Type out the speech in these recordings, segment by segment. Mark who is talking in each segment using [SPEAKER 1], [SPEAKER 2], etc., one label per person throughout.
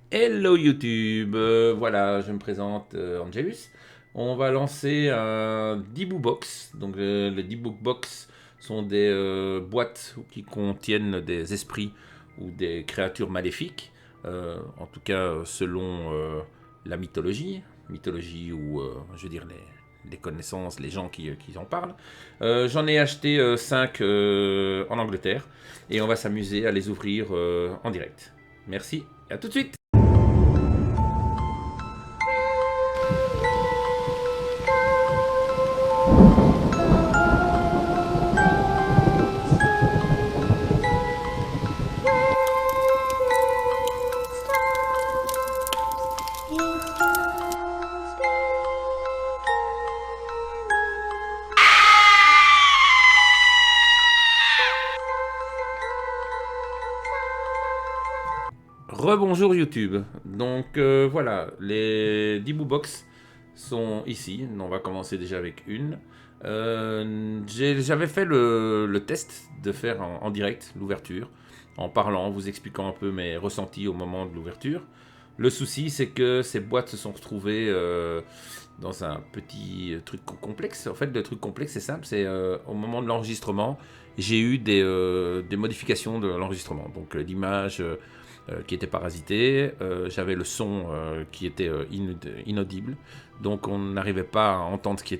[SPEAKER 1] Hello YouTube, voilà, je me présente Angelus. On va lancer un Diboo Box. Donc le Diboo Box sont des boîtes qui contiennent des esprits ou des créatures maléfiques. En tout cas selon la mythologie ou je veux dire les connaissances, les gens qui en parlent. J'en ai acheté 5 en Angleterre et on va s'amuser à les ouvrir en direct. Merci et à tout de suite. Rebonjour YouTube. Donc voilà, les Diboo Box sont ici. On va commencer déjà avec une. J'avais fait le test de faire en direct l'ouverture, en parlant, en vous expliquant un peu mes ressentis au moment de l'ouverture. Le souci, c'est que ces boîtes se sont retrouvées dans un petit truc complexe. En fait, le truc complexe, c'est simple, c'est au moment de l'enregistrement, j'ai eu des modifications de l'enregistrement. Donc l'image qui était parasitée, j'avais le son qui était inaudible, donc on n'arrivait pas à entendre ce qui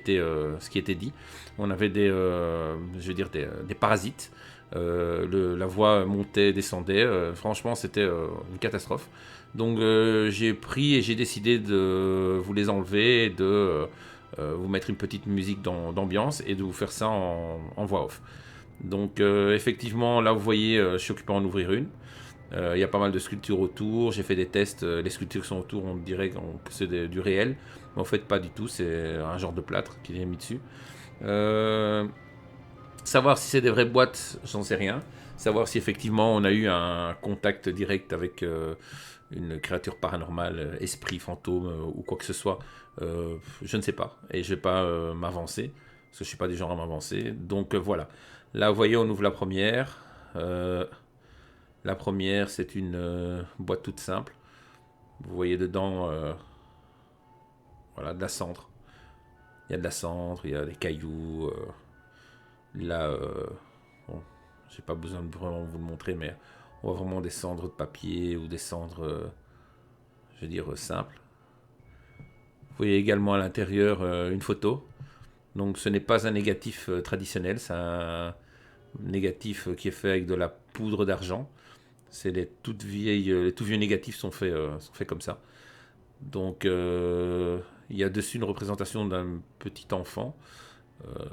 [SPEAKER 1] était dit. On avait je veux dire des parasites. La voix montait, descendait. Franchement, c'était une catastrophe. Donc j'ai pris et j'ai décidé de vous les enlever et de vous mettre une petite musique d'ambiance et de vous faire ça en voix off. Donc effectivement, là vous voyez, je suis occupé à en ouvrir une. Il y a pas mal de sculptures autour, j'ai fait des tests, les sculptures qui sont autour, on dirait que c'est du réel, mais en fait pas du tout, c'est un genre de plâtre qui est mis dessus. Euh, Savoir si c'est des vraies boîtes, j'en sais rien. Savoir si effectivement on a eu un contact direct avec une créature paranormale, esprit, fantôme ou quoi que ce soit, je ne sais pas. Et je vais pas m'avancer, parce que je suis pas du genre à m'avancer. Donc voilà. Là, vous voyez, on ouvre la première. La première, c'est une boîte toute simple. Vous voyez dedans, voilà, de la cendre. Il y a de la cendre, il y a des cailloux. Là, bon, j'ai pas besoin de vraiment vous le montrer, mais on voit vraiment des cendres de papier ou des cendres, je veux dire, simples. Vous voyez également à l'intérieur une photo. Donc ce n'est pas un négatif traditionnel, c'est un négatif qui est fait avec de la poudre d'argent. C'est les tout vieux négatifs sont faits comme ça. Donc il y a dessus une représentation d'un petit enfant. Euh,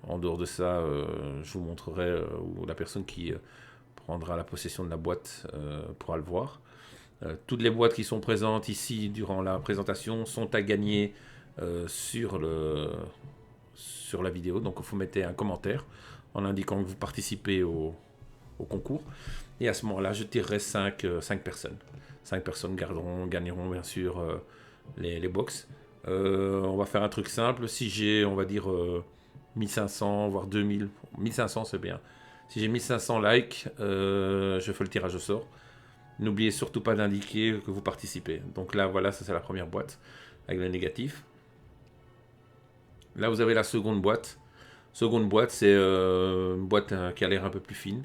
[SPEAKER 1] En dehors de ça, je vous montrerai où la personne qui prendra la possession de la boîte pourra le voir. Toutes les boîtes qui sont présentes ici durant la présentation sont à gagner sur sur la vidéo. Donc vous mettez un commentaire en indiquant que vous participez au concours. Et à ce moment-là, je tirerai 5 personnes. 5 personnes gagneront bien sûr les box. On va faire un truc simple. Si j'ai, on va dire, 1500, voire 2000, 1500 c'est bien. Si j'ai 1500 likes, je fais le tirage au sort. N'oubliez surtout pas d'indiquer que vous participez. Donc là, voilà, ça c'est la première boîte avec le négatif. Là, vous avez la seconde boîte. Seconde boîte, c'est une boîte qui a l'air un peu plus fine.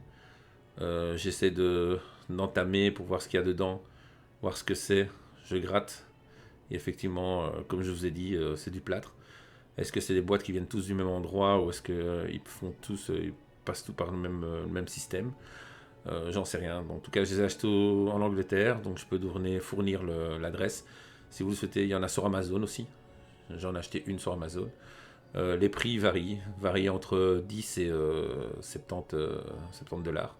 [SPEAKER 1] J'essaie d'entamer pour voir ce qu'il y a dedans, voir ce que c'est. Je gratte. Et effectivement, comme je vous ai dit, c'est du plâtre. Est-ce que c'est des boîtes qui viennent tous du même endroit ou est-ce qu'ils font tous, ils passent tout par le même système? J'en sais rien. En tout cas, je les ai achetés en Angleterre, donc je peux fournir l'adresse. Si vous le souhaitez, il y en a sur Amazon aussi. J'en ai acheté une sur Amazon. Les prix varient entre 10 et 70, 70 dollars.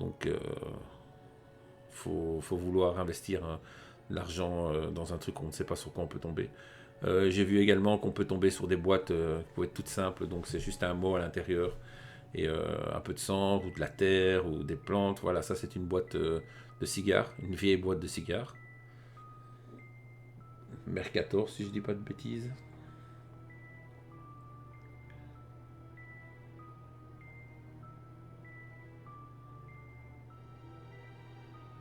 [SPEAKER 1] Donc, faut vouloir investir l'argent dans un truc qu'on ne sait pas sur quoi on peut tomber. J'ai vu également qu'on peut tomber sur des boîtes qui peuvent être toutes simples, donc c'est juste un mot à l'intérieur et un peu de cendre ou de la terre ou des plantes. Voilà, ça c'est une boîte de cigares, une vieille boîte de cigares. Mercator, si je dis pas de bêtises.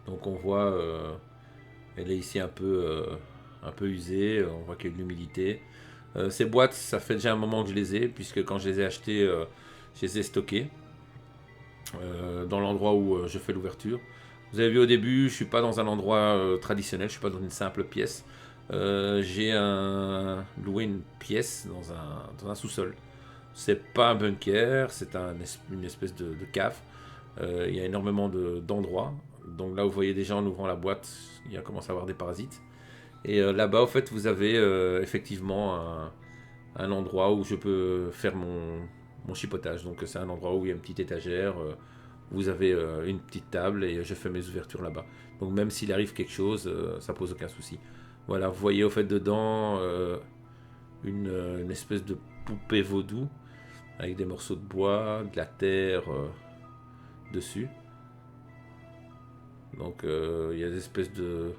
[SPEAKER 1] Donc on voit Elle est ici un peu usée, on voit qu'il y a de l'humidité. Ces boîtes, ça fait déjà un moment que je les ai, puisque quand je les ai achetées, je les ai stockées dans l'endroit où je fais l'ouverture. Vous avez vu au début, je ne suis pas dans un endroit traditionnel, je ne suis pas dans une simple pièce. J'ai loué une pièce dans un sous-sol. C'est pas un bunker, c'est une espèce de cave. Il y a énormément d'endroits. Donc là, vous voyez déjà en ouvrant la boîte, il y a commencé à avoir des parasites. Et là-bas, au fait, vous avez effectivement un endroit où je peux faire mon chipotage. Donc c'est un endroit où il y a une petite étagère, vous avez une petite table et je fais mes ouvertures là-bas. Donc même s'il arrive quelque chose, ça pose aucun souci. Voilà, vous voyez au fait dedans une espèce de poupée vaudou avec des morceaux de bois, de la terre dessus. Donc il y a des espèces de,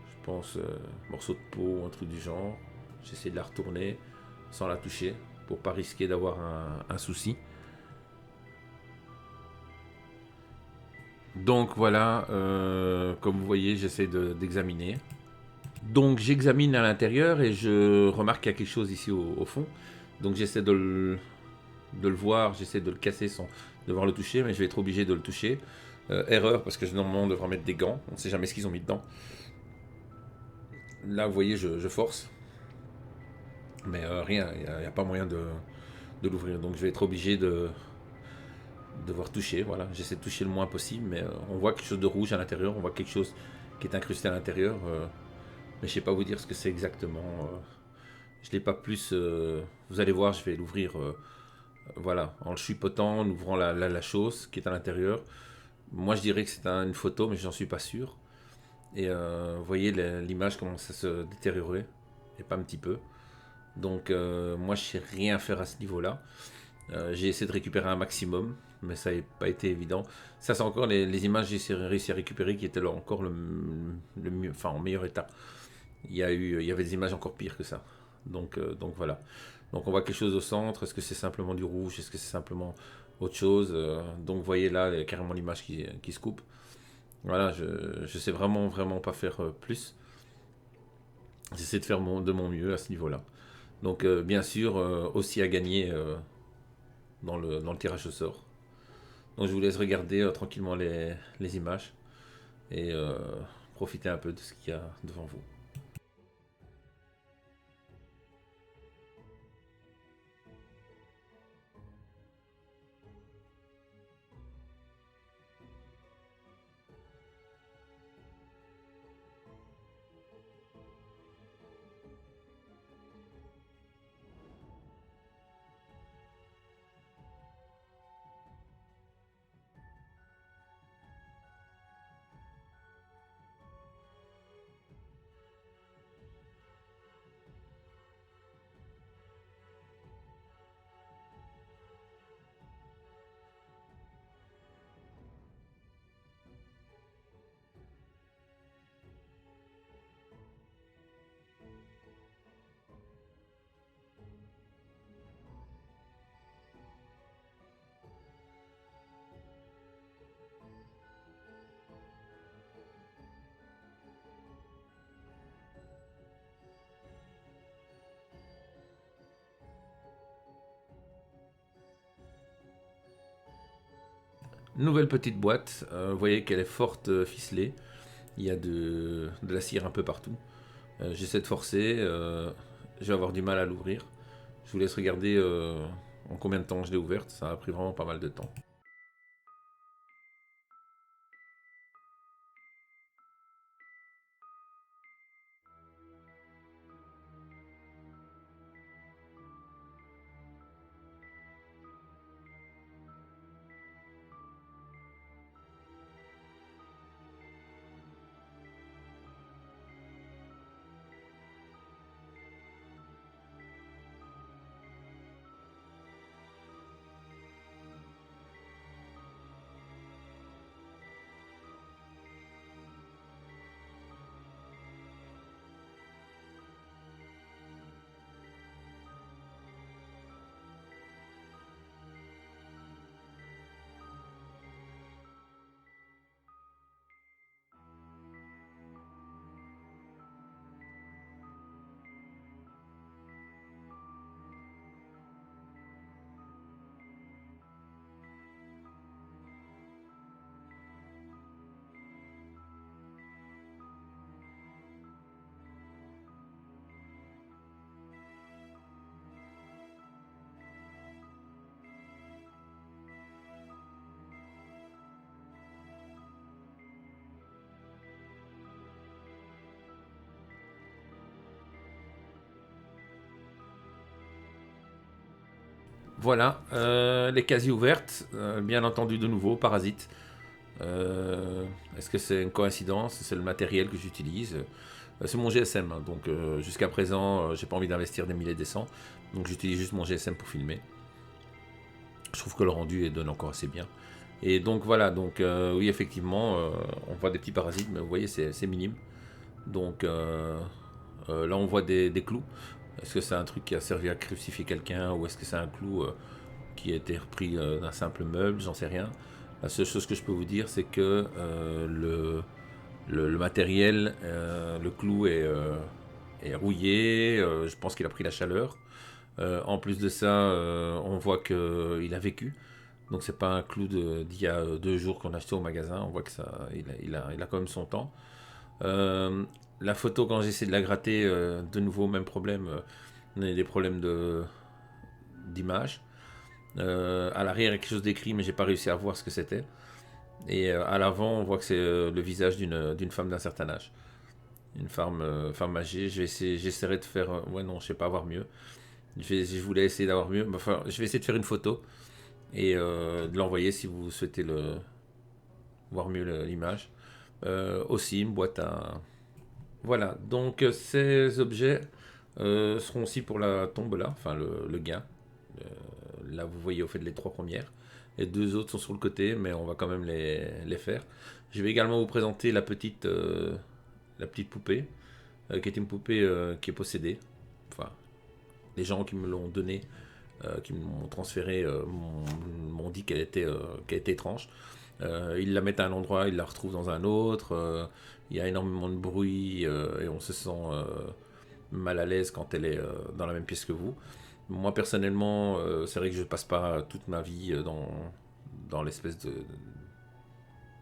[SPEAKER 1] je pense, morceaux de peau ou un truc du genre. J'essaie de la retourner sans la toucher pour pas risquer d'avoir un souci. Donc voilà, comme vous voyez, j'essaie d'examiner. Donc j'examine à l'intérieur et je remarque qu'il y a quelque chose ici au fond. Donc j'essaie de le voir, j'essaie de le casser sans devoir le toucher, mais je vais être obligé de le toucher. Erreur, parce que normalement on devrait mettre des gants, on ne sait jamais ce qu'ils ont mis dedans. Là vous voyez, je force, mais rien, il n'y a pas moyen de l'ouvrir. Donc je vais être obligé de devoir toucher, voilà. J'essaie de toucher le moins possible, mais on voit quelque chose de rouge à l'intérieur, on voit quelque chose qui est incrusté à l'intérieur, mais je ne sais pas vous dire ce que c'est exactement. Je l'ai pas plus. Vous allez voir, je vais l'ouvrir. Voilà, en le chipotant, en ouvrant la chose qui est à l'intérieur. Moi, je dirais que c'est une photo, mais j'en suis pas sûr. Et vous voyez, l'image commence à se détériorer, et pas un petit peu. Donc, moi, je sais rien faire à ce niveau-là. J'ai essayé de récupérer un maximum, mais ça n'a pas été évident. Ça, c'est encore les images que j'ai réussi à récupérer qui étaient là encore le mieux, enfin, en meilleur état. Il y avait des images encore pires que ça. Donc voilà. Donc on voit quelque chose au centre. Est-ce que c'est simplement du rouge? Est-ce que c'est simplement autre chose? Donc vous voyez là carrément l'image qui se coupe. Voilà, je sais vraiment pas faire plus. J'essaie de faire de mon mieux à ce niveau-là. Donc bien sûr aussi à gagner dans le tirage au sort. Donc je vous laisse regarder tranquillement les images et profiter un peu de ce qu'il y a devant vous. Nouvelle petite boîte, vous voyez qu'elle est forte ficelée, il y a de la cire un peu partout. J'essaie de forcer, je vais avoir du mal à l'ouvrir. Je vous laisse regarder en combien de temps je l'ai ouverte, ça a pris vraiment pas mal de temps. Voilà, les casiers ouvertes, bien entendu de nouveau, Parasite. Est-ce que c'est une coïncidence? C'est le matériel que j'utilise. C'est mon GSM, hein, donc jusqu'à présent, j'ai pas envie d'investir des milliers et des cents. Donc j'utilise juste mon GSM pour filmer. Je trouve que le rendu donne encore assez bien. Et donc voilà, donc oui, effectivement, on voit des petits parasites, mais vous voyez, c'est minime. Donc là, on voit des clous. Est-ce que c'est un truc qui a servi à crucifier quelqu'un ou est-ce que c'est un clou qui a été repris d'un simple meuble? J'en sais rien. La seule chose que je peux vous dire, c'est que le matériel, le clou est rouillé. Je pense qu'il a pris la chaleur. En plus de ça, on voit qu'il a vécu. Donc c'est pas un clou d'il y a 2 jours qu'on a acheté au magasin. On voit que ça, il a quand même son temps. Euh, la photo, quand j'essaie de la gratter, de nouveau, même problème. On a des problèmes d'image. À l'arrière, il y a quelque chose d'écrit, mais j'ai pas réussi à voir ce que c'était. Et à l'avant, on voit que c'est le visage d'une femme d'un certain âge. Une femme âgée. J'essaierai de faire. Ouais, non, je sais pas avoir mieux. Je voulais essayer d'avoir mieux. Enfin, je vais essayer de faire une photo et de l'envoyer si vous souhaitez voir mieux l'image. Aussi, une boîte à. Voilà, donc ces objets seront aussi pour la tombe là, enfin le gain. Là, vous voyez au fait les 3 premières. Les 2 autres sont sur le côté, mais on va quand même les faire. Je vais également vous présenter la petite poupée, qui est une poupée qui est possédée. Enfin, les gens qui me l'ont donnée, qui m'ont transféré, m'ont dit qu'elle était étrange. Ils la mettent à un endroit, ils la retrouvent dans un autre. Il y a énormément de bruit et on se sent mal à l'aise quand elle est dans la même pièce que vous. Moi personnellement, c'est vrai que je passe pas toute ma vie dans l'espèce de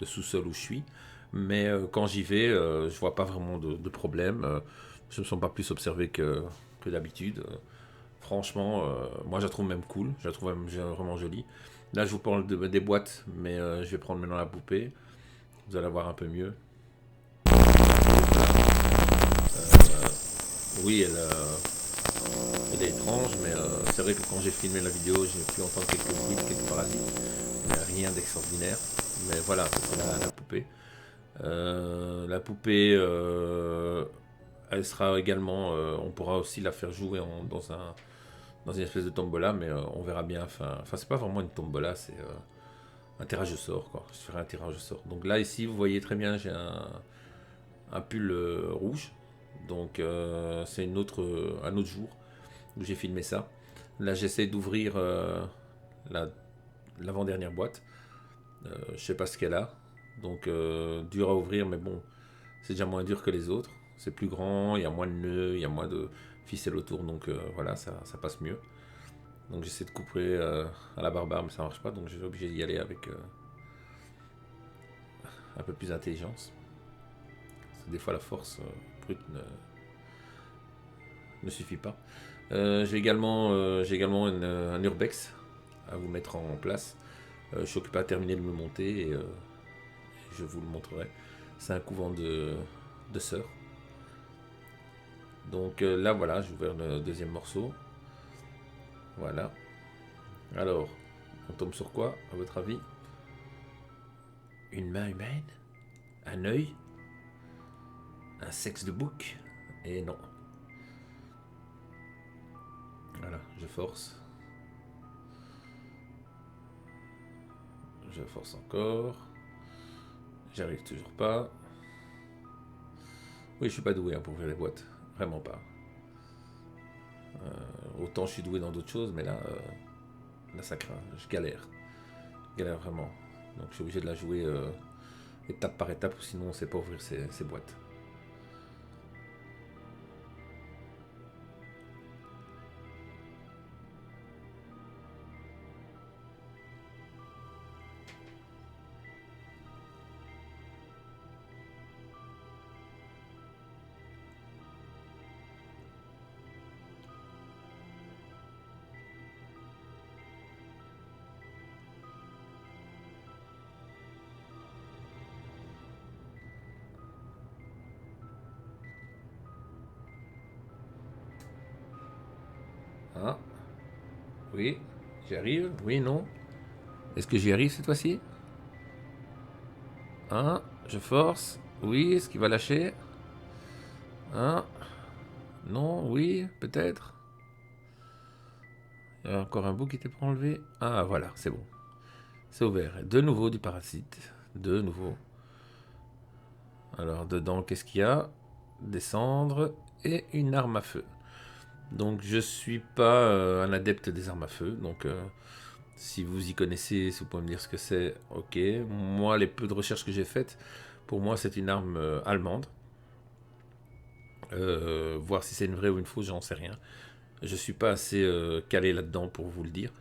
[SPEAKER 1] sous-sol où je suis. Mais quand j'y vais, je vois pas vraiment de problème. Je me sens pas plus observé que d'habitude. Franchement, moi je la trouve même cool, je la trouve même vraiment jolie. Là je vous parle des boîtes, mais je vais prendre maintenant la poupée. Vous allez voir un peu mieux. Oui, elle est étrange, mais c'est vrai que quand j'ai filmé la vidéo, j'ai pu entendre quelques bruits, quelques parasites. Mais rien d'extraordinaire. Mais voilà, c'est la poupée. La poupée, elle sera également, on pourra aussi la faire jouer dans une espèce de tombola, mais on verra bien. Enfin, c'est pas vraiment une tombola, c'est un tirage au sort, quoi. Je ferai un tirage au sort. Donc là, ici, vous voyez très bien, j'ai un pull rouge. Donc c'est un autre jour où j'ai filmé ça. Là, j'essaie d'ouvrir la- l'avant-dernière boîte. Je sais pas ce qu'elle a. Donc dur à ouvrir, mais bon, c'est déjà moins dur que les autres. C'est plus grand, il y a moins de nœuds, il y a moins de ficelles autour, donc voilà, ça passe mieux. Donc j'essaie de couper à la barbare, mais ça marche pas, donc je suis obligé d'y aller avec un peu plus d'intelligence. Parce que des fois la force brute ne suffit pas. J'ai également un urbex à vous mettre en place. Je suis occupé à terminer de me monter et je vous le montrerai. C'est un couvent de sœurs. Donc là voilà, j'ai ouvert le deuxième morceau. Voilà. Alors, on tombe sur quoi, à votre avis? Une main humaine? Un œil? Un sexe de bouc? Et non. Voilà, je force. Je force encore. J'arrive toujours pas. Oui, je suis pas doué hein, pour ouvrir les boîtes. Vraiment pas. Autant je suis doué dans d'autres choses, mais là ça craint. Je galère. Je galère vraiment. Donc je suis obligé de la jouer étape par étape, ou sinon on sait pas ouvrir ces boîtes. Ah, oui. J'y arrive? Oui, non? Est-ce que j'y arrive cette fois-ci? Hein? Je force? Oui, est-ce qu'il va lâcher? Hein? Non? Oui? Peut-être? Il y a encore un bout qui était pas enlevé. Ah, voilà, c'est bon. C'est ouvert. De nouveau du parasite. De nouveau. Alors, dedans, qu'est-ce qu'il y a? Des cendres et une arme à feu. Donc, je suis pas un adepte des armes à feu. Donc, si vous y connaissez, si vous pouvez me dire ce que c'est, ok. Moi, les peu de recherches que j'ai faites, pour moi, c'est une arme allemande. Voir si c'est une vraie ou une fausse, j'en sais rien. Je suis pas assez calé là-dedans pour vous le dire.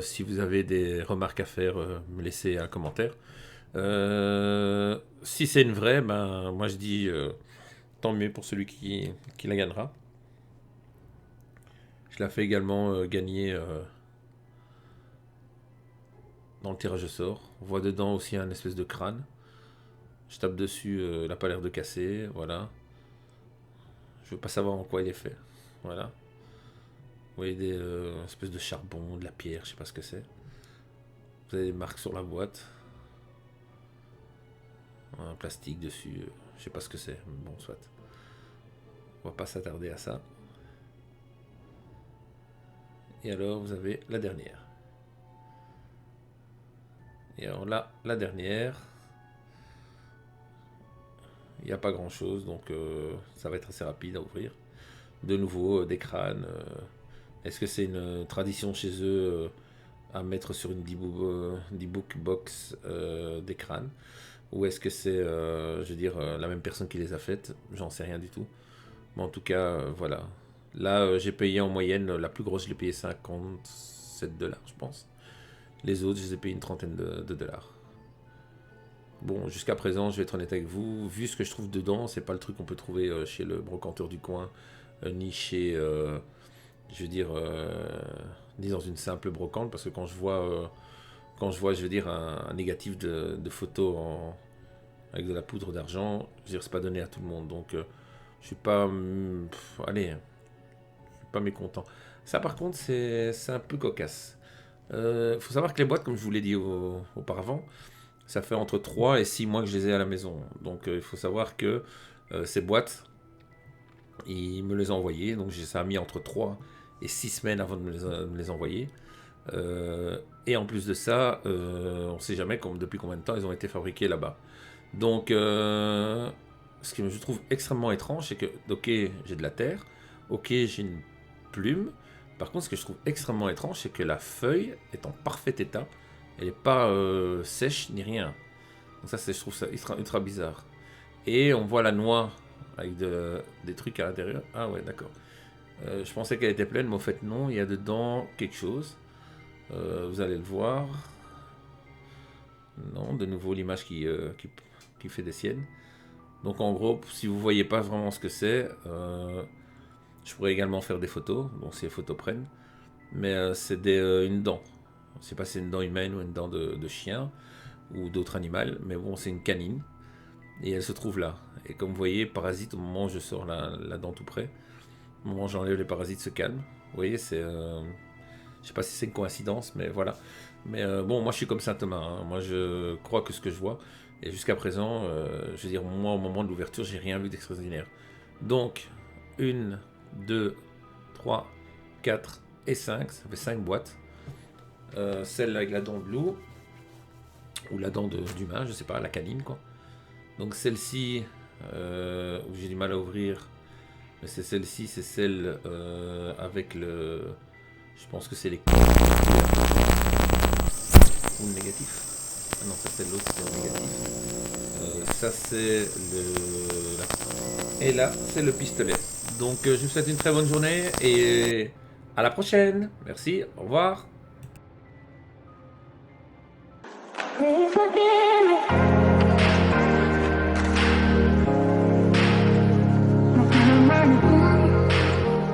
[SPEAKER 1] Si vous avez des remarques à faire, me laissez un commentaire. Si c'est une vraie, ben moi je dis tant mieux pour celui qui la gagnera. Je la fais également gagner dans le tirage au sort. On voit dedans aussi un espèce de crâne. Je tape dessus, il n'a pas l'air de casser, voilà. Je veux pas savoir en quoi il est fait. Voilà. Vous voyez des espèces de charbon, de la pierre, je sais pas ce que c'est. Vous avez des marques sur la boîte. Un plastique dessus, je sais pas ce que c'est. Bon, soit. On va pas s'attarder à ça. Et alors, vous avez la dernière. Et alors là, la dernière. Il n'y a pas grand chose, donc ça va être assez rapide à ouvrir. De nouveau, des crânes. Est-ce que c'est une tradition chez eux à mettre sur une D-Book box des crânes? Ou est-ce que c'est, je veux dire, la même personne qui les a faites? J'en sais rien du tout. Mais en tout cas, voilà. Là, j'ai payé en moyenne, la plus grosse, je l'ai payé 57 $, je pense. Les autres, je les ai payé une trentaine de dollars. Bon, jusqu'à présent, je vais être honnête avec vous, vu ce que je trouve dedans, c'est pas le truc qu'on peut trouver chez le brocanteur du coin, ni chez, je veux dire, ni dans une simple brocante, parce que quand je vois, je veux dire, un négatif de photo avec de la poudre d'argent, je veux dire, c'est pas donné à tout le monde, donc je suis pas, allez, je suis pas mécontent. Ça, par contre, c'est un peu cocasse. Faut savoir que les boîtes, comme je vous l'ai dit auparavant, ça fait entre 3 et 6 mois que je les ai à la maison. Donc il faut savoir que ces boîtes, ils me les ont envoyées. Donc ça a mis entre 3 et 6 semaines avant de me les envoyer. Et en plus de ça, on ne sait jamais depuis combien de temps ils ont été fabriqués là-bas. Donc ce que je trouve extrêmement étrange, c'est que, ok, j'ai de la terre, ok, j'ai une plume. Par contre, ce que je trouve extrêmement étrange, c'est que la feuille est en parfait état. Elle n'est pas sèche ni rien. Donc ça, je trouve ça ultra bizarre. Et on voit la noix avec des trucs à l'intérieur. Ah ouais, d'accord. Je pensais qu'elle était pleine, mais en fait non, il y a dedans quelque chose. Vous allez le voir. Non, de nouveau l'image qui fait des siennes. Donc en gros, si vous voyez pas vraiment ce que c'est, je pourrais également faire des photos, donc si les photos prennent. Mais c'est une dent. Je ne sais pas si c'est une dent humaine ou une dent de chien ou d'autre animal, mais bon, c'est une canine. Et elle se trouve là. Et comme vous voyez, parasite, au moment où je sors la dent tout près, au moment où j'enlève les parasites, se calme. Vous voyez, c'est. Je sais pas si c'est une coïncidence, mais voilà. Mais bon, moi je suis comme Saint Thomas. Hein. Moi je crois que ce que je vois. Et jusqu'à présent, je veux dire, moi au moment de l'ouverture, j'ai rien vu d'extraordinaire. Donc, 1, 2, 3, 4 et 5. Ça fait 5 boîtes. Celle avec la dent de loup. Ou la dent d'humain, je sais pas, la canine quoi. Donc celle-ci, où j'ai du mal à ouvrir. Mais c'est celle-ci, c'est celle avec le. Je pense que c'est les. Ou le négatif. Ah non, ça c'est l'autre, c'est le négatif. Ça c'est le. Et là, c'est le pistolet. Donc je vous souhaite une très bonne journée et à la prochaine. Merci, au revoir.